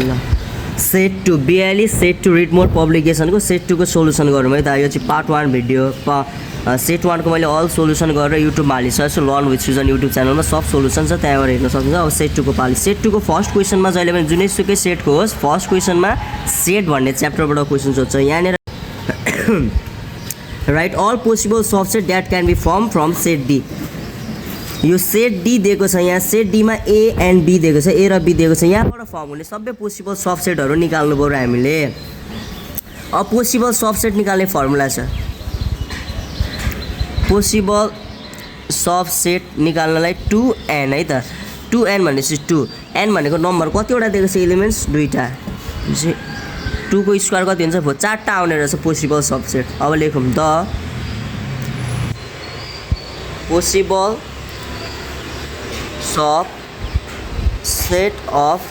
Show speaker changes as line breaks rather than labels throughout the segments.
ल set two बिहाली set two read more पब्लिकेसनको सेट टूको सोल्युसन गरौँ है त। यो चाहिँ पार्ट 1 भिडियो सेट 1 को मैले अल सोल्युसन गरेर युट्युबमा हालिसकेको छु। लर्न विथ सुजन युट्युब च्यानलमा सब सोल्युसन छ, त्यहाँबाट हेर्न सक्नुहुन्छ। अब सेट 2 को पाली सेट 2 को फर्स्ट क्वेसनमा जहिले पनि जुनैसुकै सेटको होस् फर्स्ट क्वेसनमा सेट भन्ने च्याप्टरबाट क्वेसन सोध्छ। यहाँनिर write all possible subset that can be form from set D. यो सेट डी दिएको छ, यहाँ सेट डीमा ए एन्ड बी दिएको छ, ए र बी दिएको छ। यहाँबाट फर्म हुने सबै पोसिबल सबसेटहरू निकाल्नु पर्यो हामीले। अब पोसिबल सबसेट निकाल्ने फर्मुला छ। पोसिबल सबसेट निकाल्नलाई 2n है त। 2n भनेपछि 2 n भनेको नम्बर कतिवटा दिएको छ एलिमेन्ट्स दुईटा, 2 को स्क्वायर कति हुन्छ 4 चारवटा आउने रहेछ पोसिबल सबसेट। अब लेखौँ the possible subset of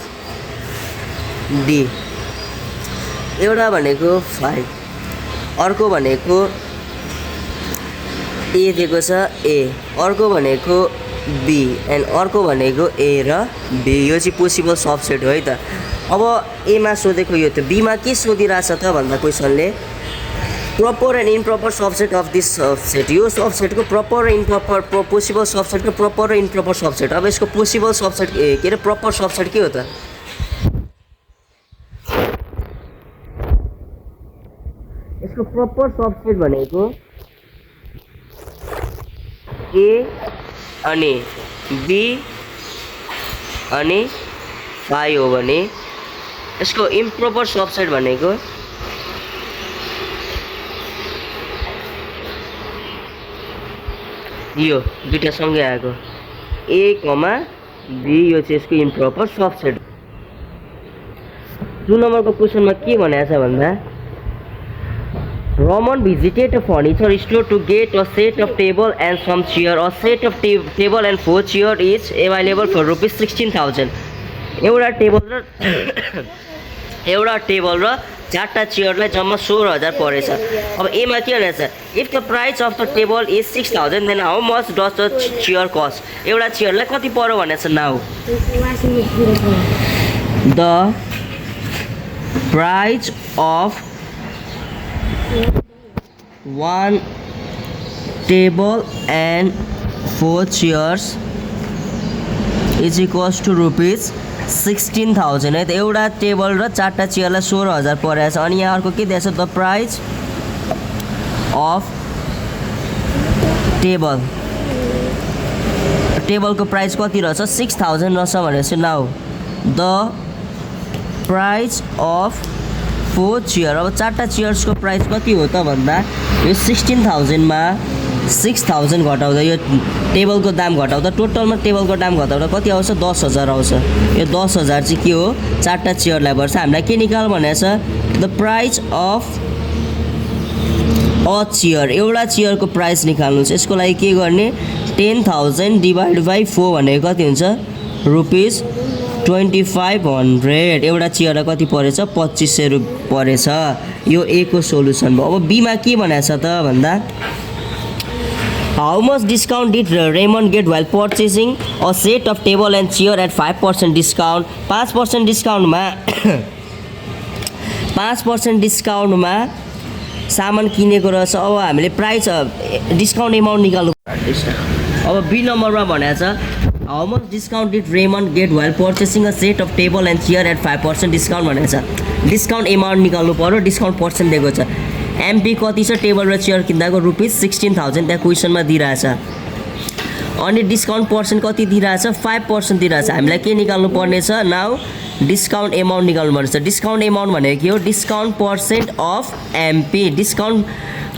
D. एउटा भनेको 5, अर्को भनेको ए दिएको छ ए, अर्को भनेको बी एन्ड अर्को भनेको ए र बी। यो चाहिँ पोसिबल सबसेट हो है त। अब एमा सोधेको यो त बीमा के सोधिरहेछ त भन्दा क्वेसनले proper and improper subset of this subset. यो सबसेटको प्रपर र इम्प्रपर पोसिबल सबसेटको प्रपर र इम्प्रपर सबसेट। अब यसको पोसिबल सबसेट के अरे प्रपर सबसेट के हो त? यसको प्रपर सबसेट भनेको ए अनि बी अनि 5 हो भने यसको इम्प्रपर सबसेट भनेको यो दुईटा सँगै आएको ए कमा बी, यो चाहिँ यसको इम्प्रपर सबसेट। 2 नम्बरको क्वेसनमा के भनेको छ भन्दा Roman visited a furniture store to get a set of table and some chair. A set of table and 4 chair is available for rupees 16,000. एउटा टेबल र 4टा चेयरलाई जम्मा 16,000 परेछ। अब एमा के भनेछ? If the price of the table is 6,000 then how much does the chair cost. एउटा चेयरलाई कति पर्यो भनेछ? Now the price of one table and 4 chairs is equals to rupees 16,000 है त। एउटा टेबल र 4टा चेयरलाई 16,000 परेछ। अनि यहाँ अर्को के दिएछ? द प्राइस अफ टेबलको प्राइस कति रहेछ? 6,000 रहेछ भनेपछि now the price of 4 chair. अब 4टा चेयर्सको प्राइस कति हो त भन्दा यो 16,000 मा 6,000 घटाउँदा यो टेबलको दाम घटाउँदा टोटलमा टेबलको दाम घटाउँदा कति आउँछ? 10,000 आउँछ। यो 10,000 चाहिँ के हो? 4टा चेयरलाई पर्छ। हामीलाई के निकाल भनेको छ? The price of a chair. एउटा चेयरको प्राइस निकाल्नु छ। यसको लागि के गर्ने? 10,000 डिभाइड बाई 4 भनेको कति हुन्छ? रुपिस 2500। एउटा चेयरलाई कति परेछ? 2500 रुपियाँ परेछ। यो ए को सोल्युसन भयो। अब बीमा के भनेको छ त भन्दा how much discount did Raymond get while purchasing a set of table and chair at 5% discount. 5% डिस्काउन्टमा 5% डिस्काउन्टमा सामान किनेको रहेछ। अब हामीले प्राइस डिस्काउन्ट एमाउन्ट निकाल्नु पर्छ। अब बी नम्बरमा भनेको छ how much discount did Raymond get while purchasing a set of table and chair at 5% discount भनेको छ। डिस्काउन्ट एमाउन्ट निकाल्नु पर्यो। डिस्काउन्ट पर्सेन्ट दिएको छ। एमपी कति छ? टेबल र चेयर किन्दाको रुपिस 16,000 त्यहाँ क्वेसनमा दिइरहेछ। अनि डिस्काउन्ट पर्सेन्ट कति दिइरहेछ? 5% दिइरहेछ। हामीलाई के निकाल्नु पर्ने छ? नाउ डिस्काउन्ट एमाउन्ट निकाल्नु पर्ने छ। डिस्काउन्ट एमाउन्ट भनेको के हो? Discount percent of MP. Discount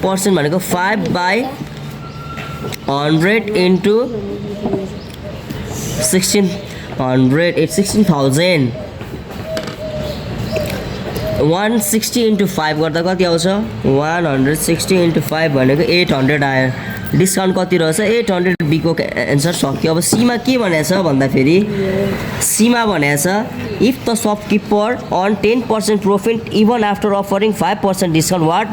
percent भनेको 5/100 इन्टु 1600 it's 16,000। 160 इन्टु 5 गर्दा कति आउँछ? 160 इन्टु 5 भनेको 800 आयो। डिस्काउन्ट कति रहेछ 800 बीको एन्सर सक्यो। अब सीमा के भनेको छ भन्दाखेरि सीमा भनेको छ if the shopkeeper earn 10% profit even after offering 5% discount what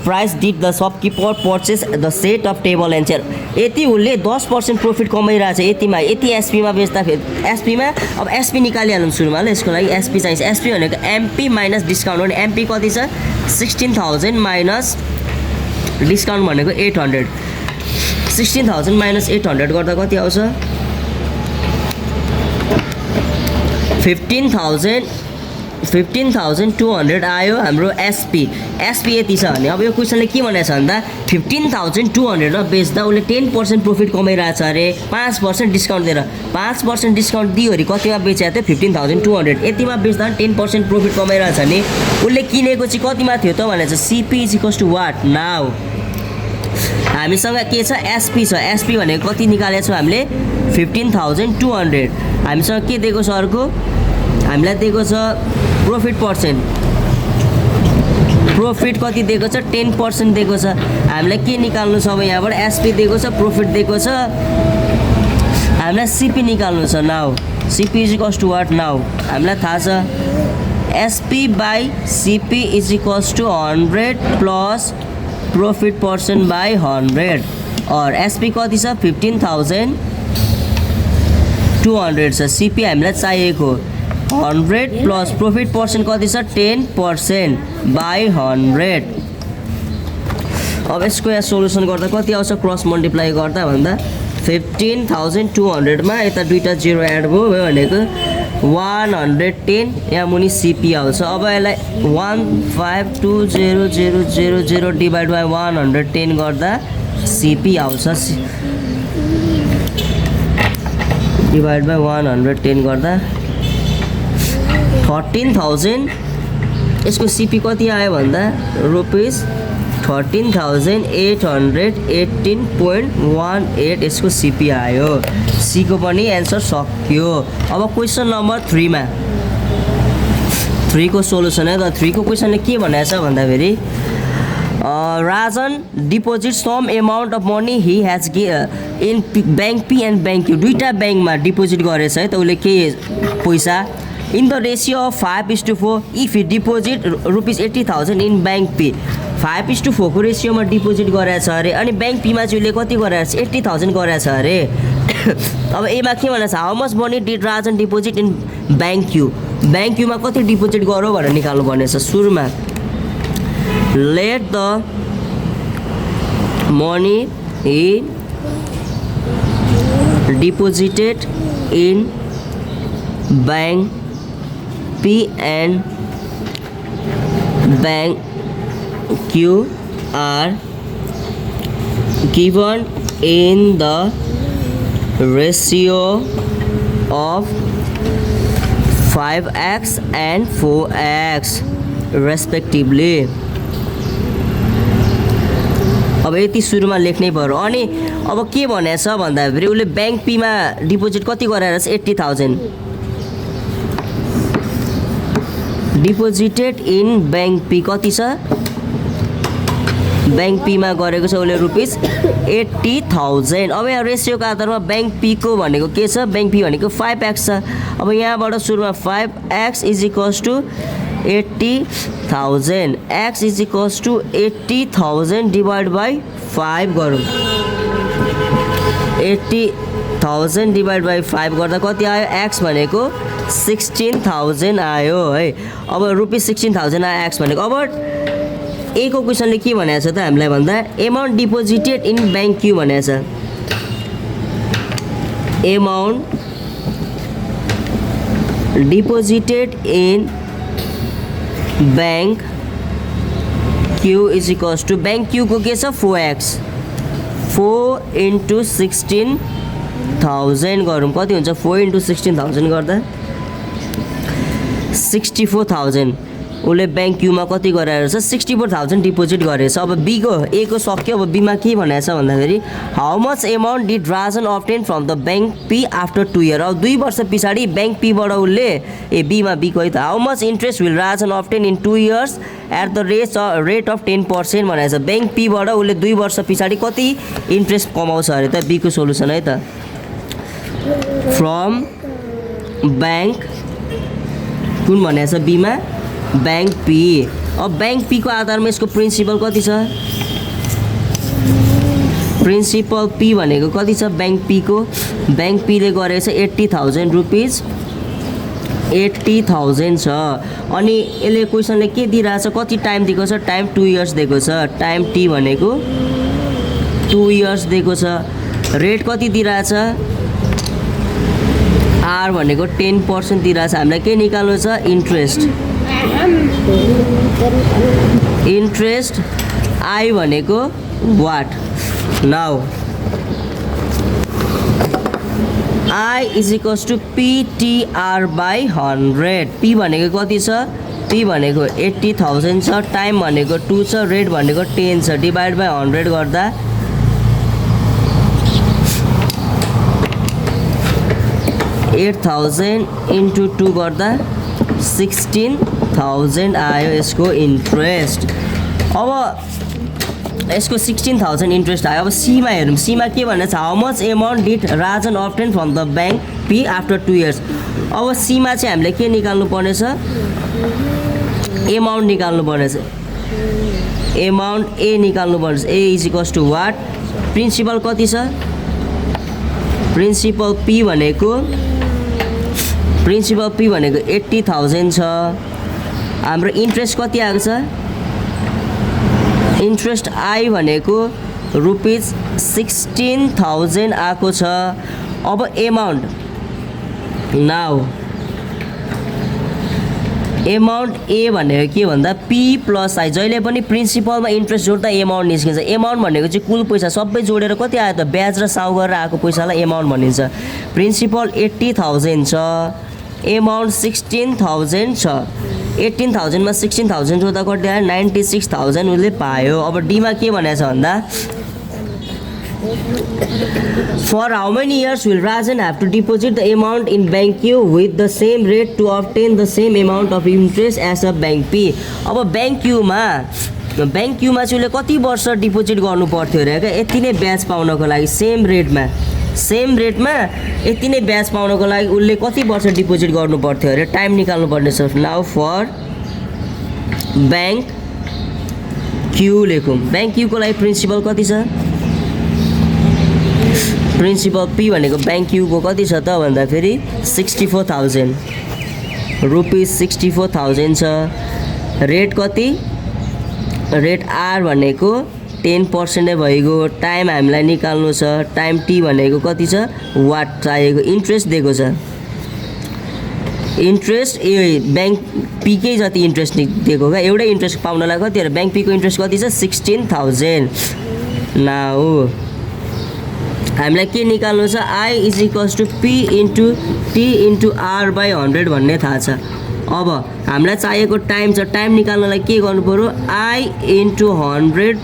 price did the shopkeeper purchase the set of table and chair. यति उसले 10% प्रॉफिट कमाइरहेछ यतिमा, यति एसपीमा बेच्दाखेरि एसपीमा। अब एसपी निकालिहालौँ सुरुमा ल, यसको लागि एसपी चाहिन्छ। एसपी भनेको एमपी माइनस डिस्काउन्ट हो नि। एमपी कति छ 16,000 माइनस डिस्काउन्ट भनेको 800। 16,000 माइनस 800 गर्दा कति आउँछ 15,200 आयो हाम्रो एसपी। एसपी यति छ भने अब यो क्वेसनले के भनेको छ भन्दा 15,200 मा बेच्दा उसले 10% प्रॉफिट कमाइरहेछ अरे 5% डिस्काउन्ट दिएर। 5% डिस्काउन्ट दियो अरे कतिमा बेचेको थियो 15,200। यतिमा बेच्दा 10% प्रॉफिट कमाइरहेछ भने उसले किनेको चाहिँ कतिमा थियो त भनेको छ CP is equals to what. Now हामीसँग के छ एसपी छ। एसपी भनेको कति निकालेको छौँ हामीले 15,200। हामीसँग के दिएको छ अर्को हामीलाई दिएको छ प्रॉफिट पर्सेन्ट। प्रॉफिट कति दिएको छ 10% दिएको छ। हामीलाई के निकाल्नु छ अब यहाँबाट एसपी दिएको छ प्रॉफिट दिएको छ हामीलाई सीपी निकाल्नु छ। Now CP is equals to what. Now हामीलाई थाहा छ SP by CP is equals to 100 plus profit percent by 100 और एसपी कति छ 15,200 छ। सीपी हामीलाई चाहिएको 100 प्लस प्रॉफिट पर्सेन्ट कति छ 10% बाई 100। अब यसको यहाँ सोल्युसन गर्दा कति आउँछ क्रस मल्टिप्लाई गर्दा भन्दा 15,200 मा यता दुईटा जिरो एड भयो भनेको 110 यहाँ मुनि सीपी आउँछ। अब यसलाई 1520000 डिभाइड बाई 110 गर्दा सीपी आउँछ। डिभाइड बाई 110 गर्दा 13,000। यसको सीपी कति आयो भन्दा रुपिस 13,818.18 यसको सीपी आयो। सीको पनि एन्सर सक्यो। अब क्वेसन नम्बर 3 मा 3 को सोल्युसन है त। 3 को क्वेसनले के भनेको छ भन्दाखेरि Rajan deposit some amount of money he has in bank P and bank Q. दुईटा बैंकमा डिपोजिट गरेछ है त उसले के पैसा in the ratio of 5:4 if you deposit rupees 80,000 in bank P. 5:4 को रेसियोमा डिपोजिट गरेछ अरे अनि बैंक पीमा चाहिँ उसले कति गरेछ 80,000 गरेछ अरे। अब एमा के भनेछ how much money did Rajan deposit in bank Q. Bank क्यूमा कति डिपोजिट गरौ भनेर निकाल्नु पर्ने छ। सुरुमा let the money he deposited in bank P and bank Q are given in the ratio of 5x and 4x respectively. अब यति सुरुमा लेख्नै पर्यो। अनि अब के भनेछ भन्दाखेरि उले बैंक पी मा डिपोजिट कति गरेर 80,000 डिपोजिटेड इन बैंक पी कति छ बैंक पी मा गरेको छ उले रुपैस 80,000। अब यहाँ रेशियोको आधारमा बैंक पी को भनेको के छ बैंक पी भनेको 5x छ। अब यहाँबाट सुरुमा 5x is equals to 80,000 x is equals to 80,000 divide by 5 गरौँ। 80,000 डिवाइड बाई 5 गर्दा कति आयो x भनेको 16,000 आयो है। अब रुपीस 16,000 आयो x भनेको। अब ए को क्वेसनले के भनेको छ त हामीलाई भन्दा amount deposited in bank Q भनेको छ। Amount deposited in bank Q is equals to bank Q को के छ 4x 4 into 16,000 गरौँ कति हुन्छ 4 into 16,000 गर्दा 64,000 उसले ब्याङ्क क्यूमा कति गरेर छ 64,000 डिपोजिट गरेछ। अब बी को ए को सक्यो। अब बीमा के भनेको छ भन्दाखेरि how much amount did Rajan obtain from the bank P after 2 year. अब 2 वर्ष पछाडि ब्याङ्क पीबाट उसले बीमा बी को है त how much interest will Rajan obtain in 2 years at the rate of 10% भनेको छ। ब्याङ्क पीबाट उसले 2 वर्ष पछाडि कति इन्ट्रेस्ट कमाउँछ अरे त बी को सोलुसन है त फ्रम ब्याङ्क कुन भनेको छ बीमा ब्याङ्क पी। अब ब्याङ्क पी को आधारमा यसको प्रिन्सिपल कति छ प्रिन्सिपल पी भनेको कति छ ब्याङ्क पी को ब्याङ्क पीले गरेको छ 80,000 रुपिज 80,000 छ। अनि यसले क्वेसनले के दिइरहेछ कति टाइम दिएको छ टाइम 2 इयर्स दिएको छ टाइम टी भनेको 2 इयर्स दिएको छ। रेट कति दिइरहेछ आर भनेको 10% दिइरहेछ। हामीलाई के निकाल्नु छ इन्ट्रेस्ट आई भनेको what now I is equals to PTR by 100। P भनेको कति छ पी भनेको 80,000 छ टाइम भनेको 2 छ रेट भनेको 10 छ डिभाइड बाई 100 गर्दा 8,000 इन्टु 2 गर्दा 16,000 आयो यसको इन्ट्रेस्ट। अब यसको 16,000 इन्ट्रेस्ट आयो। अब सीमा हेरौँ सीमा के भनेको छ how much amount did Rajan obtain from the bank P after 2 years. अब सीमा चाहिँ हामीले के निकाल्नु पर्नेछ एमाउन्ट निकाल्नु पर्नेछ एमाउन्ट ए निकाल्नु पर्नेछ A is equals to what principal कति छ प्रिन्सिपल पी भनेको 80,000 छ। हाम्रो इन्ट्रेस्ट कति आएको छ इन्ट्रेस्ट आई भनेको रुपिज 16,000 आएको छ। अब एमाउन्ट नाउ एमाउन्ट ए भनेको के भन्दा पी प्लस आई जहिले पनि प्रिन्सिपलमा इन्ट्रेस्ट जोड्दा एमाउन्ट निस्किन्छ। एमाउन्ट भनेको चाहिँ कुल पैसा सबै जोडेर कति आयो त ब्याज र साउ गरेर आएको पैसालाई एमाउन्ट भनिन्छ। प्रिन्सिपल 80,000 छ एमाउन्ट 16,000 छ 18,000 मा 16,000 जोड्दा कति आयो 96,000 उसले पायो। अब डीमा के भनेको छ भन्दा For how many years will Rajan have to deposit the amount in bank Q with the same rate to obtain the same amount of interest as a bank P? अब बैंक क्यूमा चाहिँ उसले कति वर्ष डिपोजिट गर्नु पर्थ्यो अरे क्या यति नै ब्याज पाउनको लागि सेम रेटमा यति नै ब्याज पाउनको लागि उसले कति वर्ष डिपोजिट गर्नु पर्थ्यो अरे टाइम निकाल्नु पर्ने छ। नाउ फर बैंक क्यू लेखौँ बैंक क्यूको लागि प्रिन्सिपल कति छ प्रिन्सिपल पी भनेको बैंक क्यूको कति छ त भन्दाखेरि 64,000 रुपिज 64,000 छ। रेट कति रेट आर भनेको 10% नै भइगयो। टाइम हामीलाई निकाल्नु छ टाइम टी भनेको कति छ वाट चाहिएको। इन्ट्रेस्ट दिएको छ इन्ट्रेस्ट ए बैंक पीकै जति इन्ट्रेस्ट दिएको क्या एउटै इन्ट्रेस्ट पाउनलाई कति हो बैंक पीको इन्ट्रेस्ट कति छ 16,000। नाउ हामीलाई के निकाल्नु छ I is equals to P into T into R by 100 भन्ने थाहा छ। अब हामीलाई चाहिएको टाइम छ टाइम निकाल्नलाई के गर्नु पर्यो I into 100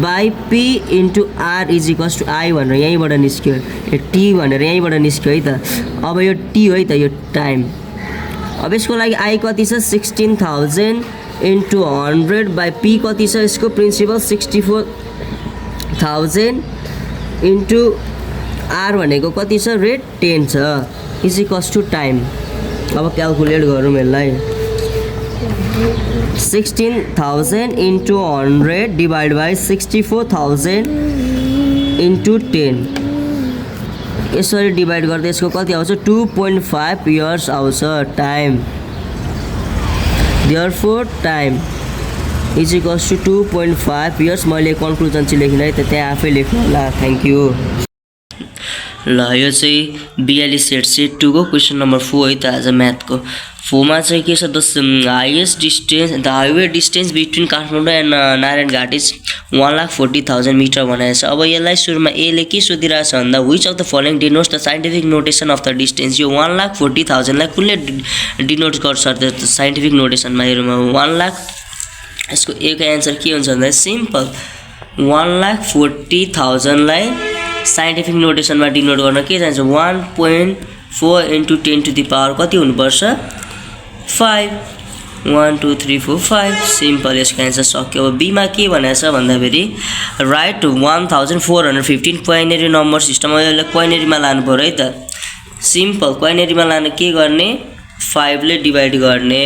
by P into R is equals to I भनेर यहीँबाट निस्क्यो यो टी भनेर यहीँबाट निस्क्यो है त। अब यो टी हो है त यो टाइम। अब यसको लागि आई कति छ 16,000 इन्टु 100 बाई पी कति छ यसको प्रिन्सिपल 64,000 इन्टु आर भनेको कति छ रेट 10 छ इज इक्वल्स टु टाइम। अब क्यालकुलेट गरौँ यसलाई 16,000 इन्टु 100 डिभाइड बाई 64,000 इन्टु 10 यसरी डिभाइड गर्दा यसको कति आउँछ 2.5 इयर्स आउँछ time. Therefore time is equals to 2.5 years. मैले कन्क्लुजन चाहिँ लेखिन है त त्यहाँ आफै लेख्नु होला। Thank you. ल यो चाहिँ 42 सेट 2 को क्वेसन नम्बर 4 है त आज म्याथको। फोमा चाहिँ के छ the highest distance the highway distance between Kathmandu and Narayan Ghat is 1,40,000 metre भनेको छ। अब यसलाई सुरुमा एले के सोधिरहेछ भन्दा which of the following denotes the scientific notation of the distance. यो 1,40,000 लाई कुनले डिनोट गर्छ त साइन्टिफिक नोटेसनमा हेरौँ 1 लाख। यसको एक एन्सर के हुन्छ भन्दा सिम्पल 1,40,000 लाई साइन्टिफिक नोटेसनमा डिनोट गर्न के चाहिन्छ 1.4 × 10 to the power कति हुनुपर्छ 5 1 2 3 4 5 सिम्पल। यसको एन्सर सक्यो। अब बीमा के भनेको छ भन्दाखेरि राइट 1415 क्वाइनेरी नम्बर सिस्टम। यसलाई क्वाइनेरीमा लानु पर्यो है त। सिम्पल क्वाइनेरीमा लानु के गर्ने 5 ले डिभाइड गर्ने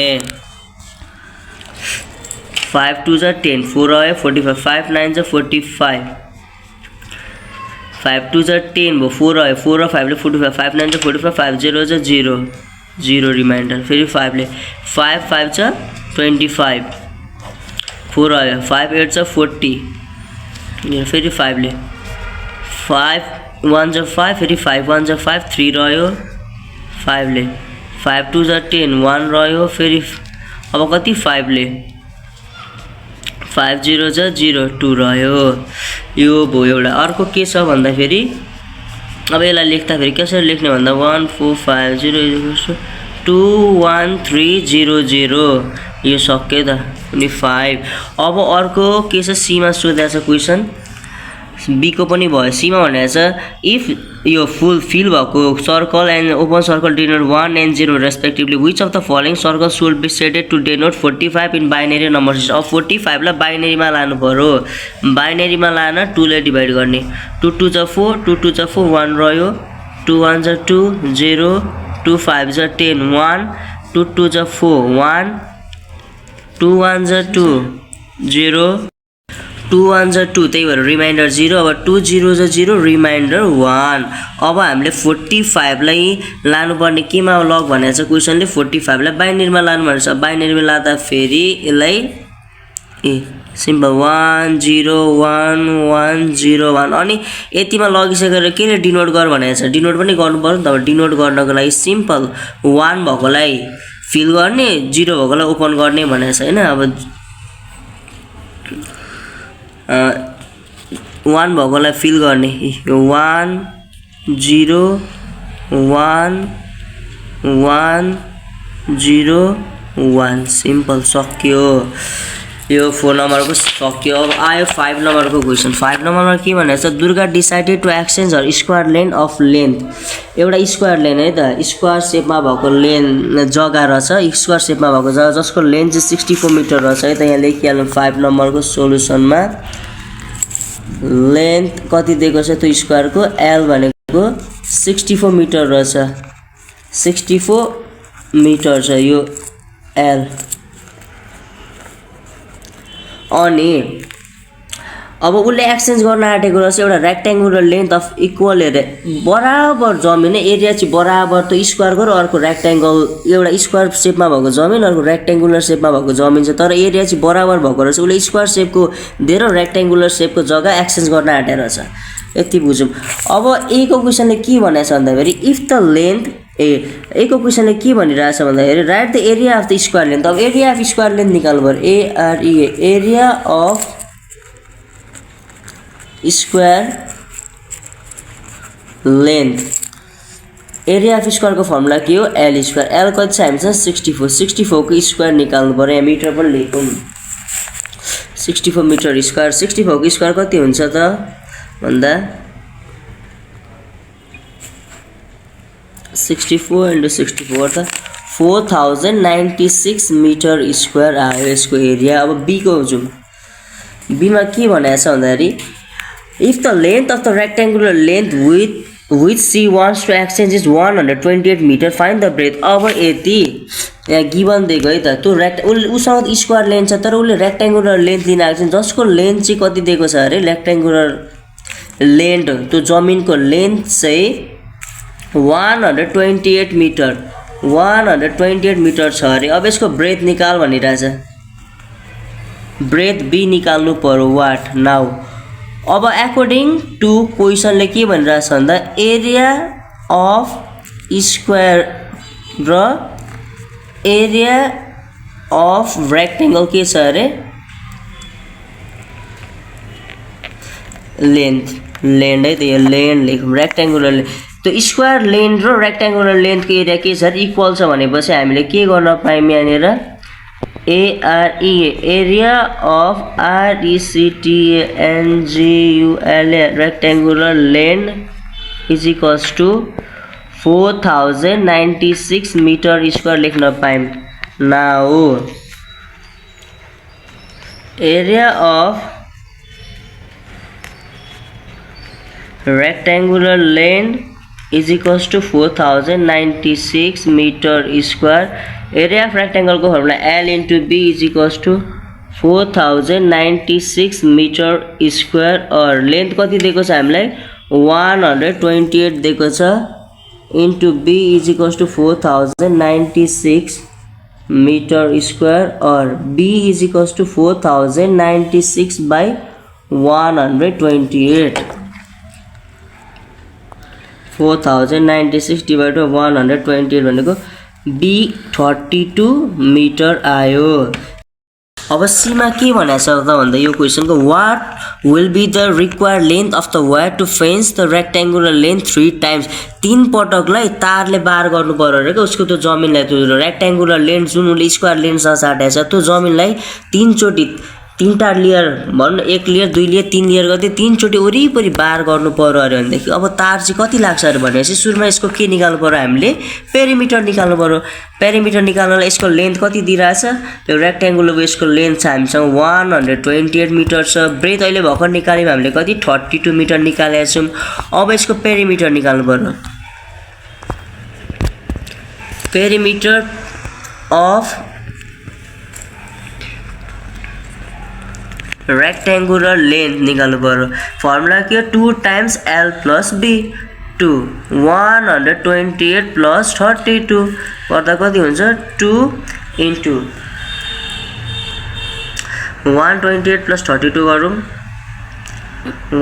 5 2 जा 10 4 आयो 45 5 9 जा 45 5 2 जा 10 भयो 4 आयो 4 र 5 ले 45 5 9 जा 45 5 0 जा 0 0 रिमाइन्डर फेरि 5 ले 5 5 जा 25 4 आयो 5 8 जा 40 फेरि 5 ले 5 1 जा 5 फेरि 5 1 जा 5 3 रह्यो 5 ले 5 2 जा 10 1 रह्यो फेरि अब कति 5 ले 5 0 जा 0 2 रह्यो। यो भयो एउटा। अर्को के छ भन्दाखेरि अब यसलाई लेख्दा फेरि कसरी लेख्ने भन्दा 1 4 5 0 2 1 3 0 0 यो सक्यो त अनि 5। अब अर्को के छ सीमा सोधेको छ क्वेसन बी को पनि भयो। सीमा भनेको छ इफ यो फुल फिल भएको circle and open circle denote 1 and 0 respectively which of the following circle should be seated to denote 45 in binary number system. अब 45 लाई बाइनेरीमा लानु पर्यो। बाइनेरीमा लान 2 ले डिभाइड गर्ने 2 2 जा 4 2 2 जा 4 1 रह्यो 2 1 जा 2 0 2 5 जा 10 1 2 2 जा 4 1 2 1 जा 2 0 2 1 जा 2 त्यही भएर रिमाइन्डर 0। अब 2 0 जा 0 रिमाइन्डर 1। अब हामीले 45 लाई लानुपर्ने केमा लग भनेको छ क्वेसनले 45 लाई बाइनेरीमा लानु भनेको छ। बाइनेरीमा लादा फेरि यसलाई ए सिम्पल 1 0 1 1 0 1 अनि यतिमा लगिसकेर केले डिनोट गर भनेको छ डिनोट पनि गर्नु पर्यो नि त। डिनोट गर्नको लागि सिम्पल 1 भएकोलाई फिल गर्ने 0 भएकोलाई ओपन गर्ने भनेको छ हैन। अब 1 भएकोलाई फिल गर्ने 1 0 1 1 0 1 सिम्पल सक्यो। यो 4 नम्बरको सक्यो। अब आयो 5 नम्बरको क्वेसन। 5 नम्बरमा के भनेको छ Durga decided to exchange her square length of length. एउटा स्क्वायर लेन है त स्क्वायर सेपमा भएको लेन जग्गा रहेछ स्क्वायर सेपमा भएको जग्गा जसको लेन्थ चाहिँ 64 मिटर रहेछ है त। यहाँ लेखिहालौँ 5 नम्बरको सोलुसनमा लेन्थ कति दिएको छ त्यो स्क्वायरको एल भनेको 64 मिटर रहेछ 64 मिटर छ यो एल। अनि अब उसले एक्सचेन्ज गर्न आँटेको रहेछ एउटा रेक्ट्याङ्गुलर लेन्थ अफ इक्वल बराबर जमिन एरिया चाहिँ बराबर त स्क्वायरको र अर्को रेक्ट्याङ्गल एउटा स्क्वायर सेपमा भएको जमिन अर्को रेक्ट्याङ्गुलर सेपमा भएको जमिन छ तर एरिया चाहिँ बराबर भएको रहेछ। उसले स्क्वायर सेपको दिएर रेक्ट्याङ्गुलर सेपको जग्गा एक्सचेन्ज गर्न आँटेको रहेछ यति बुझौँ। अब ए को क्वेसनले के भनेको छ भन्दाखेरि इफ द लेन्थ ए को क्वेसनले के भनिरहेछ भन्दाखेरि write the area of the square length. अब एरिया अफ स्क्वायर लेन्थ निकाल्नु पर्यो are area of square length. Area of स्क्वायरको फर्मुला के हो एल स्क्वायर। एल कति छ हामीसँग 64 64 को स्क्वायर निकाल्नु पर्यो। यहाँ मिटर पनि लेखौँ 64 मिटर स्क्वायर 64 को स्क्वायर कति हुन्छ त भन्दा 64 × 64 त 4096 मिटर स्क्वायर आयो यसको एरिया। अब बी को जाउँ। बीमा के भनेको छ भन्दाखेरि if the length of the rectangular length which C wants to exchange is 128 meter find the breadth। अब यति यहाँ गिभन दिएको है त त्यो उसँग स्क्वायर लेन्थ छ तर उसले रेक्ट्याङ्गुलर लेन्थ लिन आएको छ जसको लेन्थ चाहिँ कति दिएको छ अरे रेक्ट्याङ्गुलर लेन्थ त्यो जमिनको लेन्थ चाहिँ 128 मिटर 128 मिटर छ अरे। अब यसको ब्रेथ निकाल भनिरहेछ ब्रेथ बी निकाल्नु पर्यो वाट नाउ। अब अकर्डिङ टु क्वेसनले के भनिरहेछ भन्दा एरिया अफ स्क्वायर र एरिया अफ रेक्टेंगल के छ अरे लेन्थ लेन्थ है त यो लेन्थ लेखौँ रेक्टेंगुलर लेन्थ त स्क्वायर लेन्थ र रेक्टेंगुलर लेन्थको एरिया के छ इक्वल छ भनेपछि हामीले के गर्न पायौँ यहाँनिर ARE area of RECTANGULA rectangular length is equals to 4096 metre square लेख्न पायौँ now area of rectangular length is equals to 4096 meter square. Area of rectangle को formula L into B is equals to 4096 meter square और length कति दिएको छ हामीलाई 128 दिएको छ into B is equals to 4096 meter square और B is equals to 4096 by 128 4096 divided by 128 भनेको B 32 मिटर आयो अब C मा के भनेको छ त भन्दा यो क्वेशनको what will be the required length of the wire to fence the rectangular length 3 times 3 पटकलाई तारले बार गर्नु पर्यो रे के उसको त्यो जमिनलाई त्यो रेक्टेंगुलर लेन्थ जुन उले स्क्वायर लेन्थसँग साटेको छ त्यो जमिनलाई 3 चोटी 3टा लेयर भन्नु 1 लेयर 2 लेयर 3 लेयर गर्दै 3 चोटी वरिपरि बार गर्नु पर्यो अरे भनेदेखि अब तार चाहिँ कति लाग्छ अरे भनेपछि सुरुमा यसको के निकाल्नु पर्यो हामीले पेरिमिटर निकाल्नु पर्यो पेरिमिटर निकाल्नलाई यसको लेन्थ कति दिइराछ त्यो रेक्टेंगुलर यसको लेन्थ छ हामीसँग 128 मिटर छ ब्रेथ अहिले भर्खर निकाल्यौं हामीले कति 32 मिटर निकालेका छौं अब यसको पेरिमिटर निकाल्नु पर्यो पेरिमिटर अफ rectangular length निकाल्नु पर्यो फर्मुला के 2 times L plus B 2 128 plus 32 गर्दा कति हुन्छ 2 into 128 plus 32 गरौँ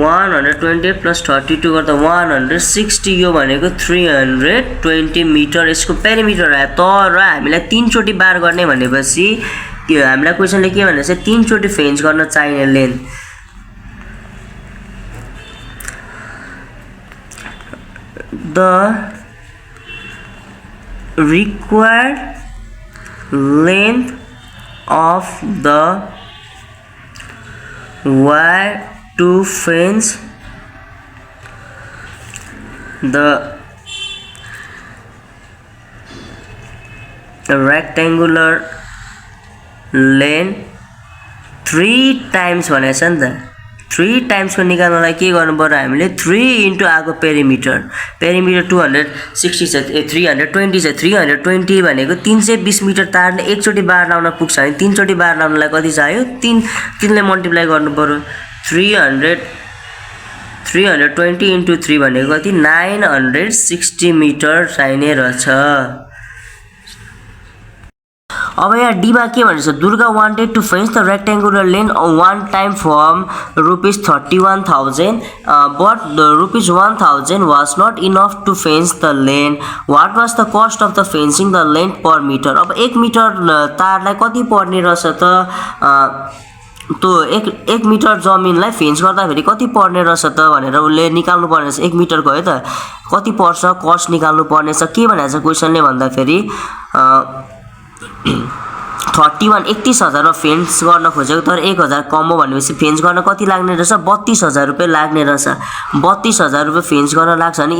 128 plus 32 गर्दा 160 यो भनेको 320 मिटर यसको पेरिमिटर आयो तर हामीलाई 3 चोटी बार गर्ने भनेपछि यो हामीलाई क्वेशनले के भनेछ 3 चोटी फेन्स गर्न चाहिने length the required length of the wire to fence the rectangular length 3 times भनेको छ नि त 3 टाइम्स को निकाल्नलाई के गर्नु पर्यो हामीले 3 इन्टु आको पेरिमिटर पेरिमिटर 260 छ 320 छ 320 भनेको 320 मिटर तारले एकचोटी बार लाउन पुग्छ भने 3 चोटी बार लाउनलाई कति चाहियो 3 ले मल्टिप्लाई गर्नु पर्यो 320 इन्टु 3 भनेको कति 960 मिटर चाहिने रहेछ अब यहाँ डी मा के भनेछ Durga wanted to fence the rectangular length one time from rupees 31,000 but the rupees 1,000 was not enough to fence the length. What was the cost of the fencing the length per meter? अब 1 metre तारलाई कति पर्ने रहेछ त तो 1 metre जमिनलाई फेन्स गर्दाखेरि कति पर्ने रहेछ त भनेर उले निकाल्नु पर्ने छ 1 मिटर को है त कति पर्छ कस्ट निकाल्नु पर्ने छ के भनेछ क्वेशनले भन्दाखेरि 31,000 मा फेन्स गर्न खोजेको तर 1000 कम हो भनेपछि फेन्स गर्न कति लाग्ने रहेछ 32,000 रुपैयाँ लाग्ने रहेछ 32,000 रुपैयाँ फेन्स गर्न लाग्छ अनि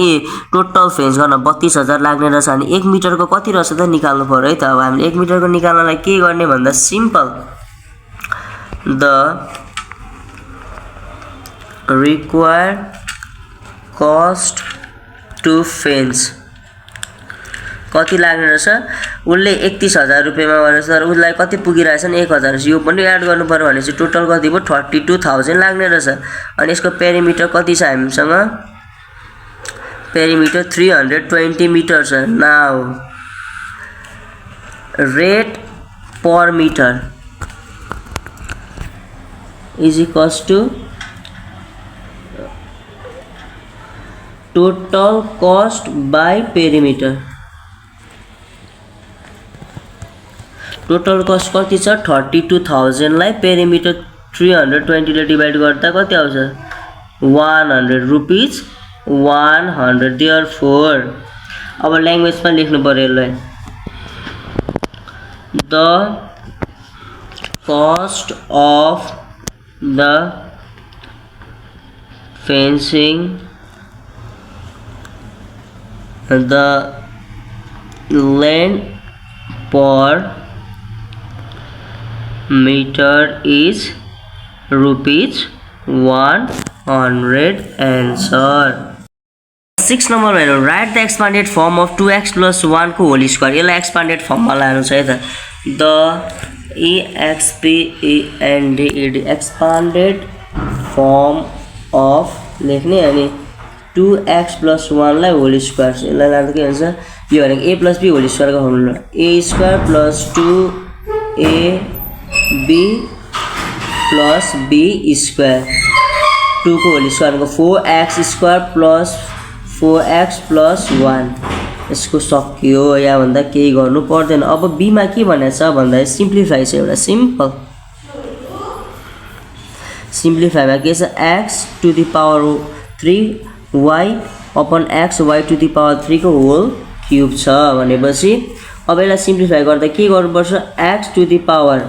टोटल फेन्स गर्न 32,000 लाग्ने रहेछ अनि 1 मिटर को कति रहेछ त निकाल्नु पर्यो है त अब हामीले 1 मिटर को निकाल्नलाई के गर्ने भन्दा simple the required cost to fence कति लाग्ने रहेछ उले 31,000 रुपैयाँमा गरेछ तर उलाई कति पुगिरहेछ नि 1,000 यो पनि एड गर्नु पर्यो भनेपछि टोटल कति भयो 32,000 लाग्ने रहेछ अनि यसको पेरिमिटर कति छ हामीसँग पेरिमिटर 320 मिटर छ now rate per metre is equals to total cost by perimeter total cost कति छ 32,000 लाई पेरिमिटर 320 ले डिभाइड गर्दा कति आउँछ 100 रुपीज 100 देयरफोर अब ल्याङ्ग्वेजमा लेख्नु पर्यो यसलाई the cost of the fencing the land per meter is rupees 100 answer 6 number हेरौँ write the expanded form of 2x plus 1 को whole square यसलाई expanded form मा लानु छ है त the expanded form of लेख्ने अनि 2x plus 1 लाई whole square यसलाई लाँदा के हुन्छ यो भनेको a plus b whole square को formula a square plus 2ab plus b square 2 को whole square को 4x square plus 4x plus 1 यसको सकियो यहाँ भन्दा केही गर्नु पर्दैन अब b मा के भनेको छ भन्दा सिम्प्लिफाई छ एउटा सिम्पल सिम्प्लिफाई मा के छ x to the power 3y upon x y to the power 3 को होल क्यूब छ भनेपछि अब यसलाई सिम्प्लिफाई गर्दा के गर्नुपर्छ x to the power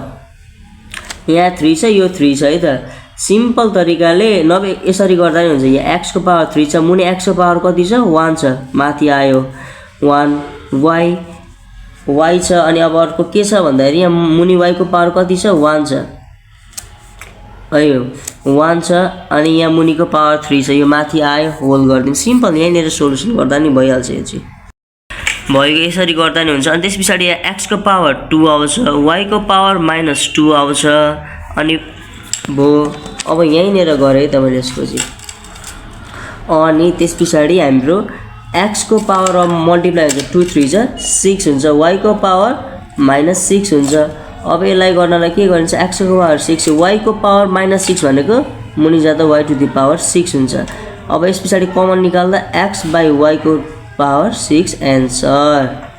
यहाँ 3 छ यो 3 छ है त सिम्पल तरिकाले नभए यसरी गर्दा नि हुन्छ यहाँ x को पावर 3 छ मुनि x को पावर कति छ 1 छ माथि आयो 1 y छ अनि अब अर्को के छ भन्दाखेरि यहाँ मुनि y को पावर कति छ 1 छ अयो 1 छ अनि यहाँ मुनिको पावर 3 छ यो माथि आयो होल गर्दिम सिम्पल यहीँनेर सोलुसन गर्दा नि भइहाल्छ यो चाहिँ भयो यसरी गर्दा नि हुन्छ अनि त्यसपछि यहाँ x को पावर 2 आउँछ y को पावर -2 आउँछ अनि भो अब यहीँनेर गरे त मैले यसको चाहिँ अनि त्यसपछि हाम्रो x को पावर मल्टिप्लाई हुन्छ 2 3 जा 6 हुन्छ y को पावर -6 हुन्छ अब यसलाई गर्नलाई के गरिन्छ x को पावर 6 y को पावर -6 भनेको मुनि जाँदा y टु द पावर 6 हुन्छ अब यसपछि कमन निकाल्दा x by y को पावर 6 आन्सर